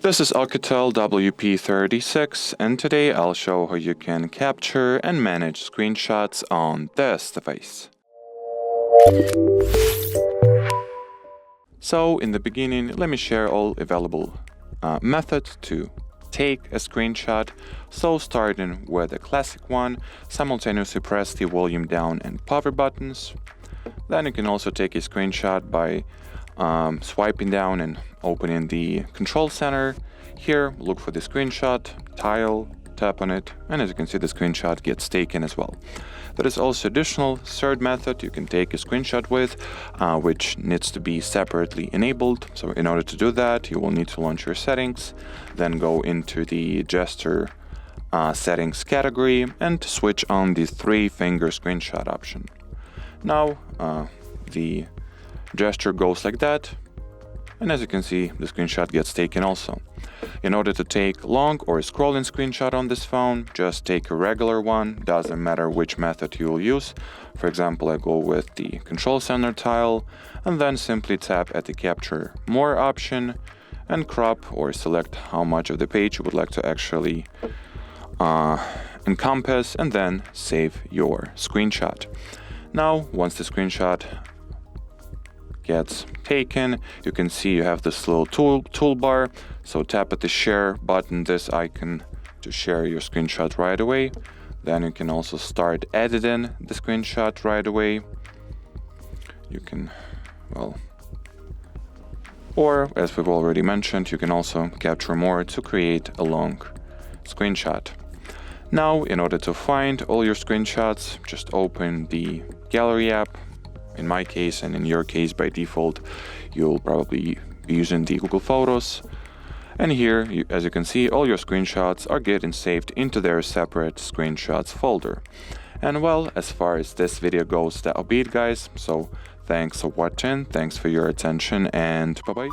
This is OUKITEL WP36, and today I'll show how you can capture and manage screenshots on this device. So in the beginning, let me share all available methods to take a screenshot. So starting with the classic one, simultaneously press the volume down and power buttons. Then you can also take a screenshot by swiping down and opening the control center. Here, look for the screenshot, tile, tap on it, and as you can see, the screenshot gets taken as well. There is also additional third method you can take a screenshot with, which needs to be separately enabled. So in order to do that, you will need to launch your settings, then go into the gesture settings category and switch on the 3-finger screenshot option. Now, the gesture goes like that, and as you can see, the screenshot gets taken also. In order to take long or scrolling screenshot on this phone, just take a regular one, doesn't matter which method you will use. For example, I go with the control center tile, and then simply tap at the capture more option and crop or select how much of the page you would like to actually encompass, and then save your screenshot. Now, once the screenshot gets taken, you can see you have this little toolbar. So tap at the share button, this icon, to share your screenshot right away. Then you can also start editing the screenshot right away. You can, or as we've already mentioned, you can also capture more to create a long screenshot. Now, in order to find all your screenshots, just open the Gallery app. In my case, and in your case by default, you'll probably be using the Google Photos. And here, as you can see, all your screenshots are getting saved into their separate screenshots folder. And well, as far as this video goes, that'll be it, guys. So thanks for watching, thanks for your attention, and bye-bye.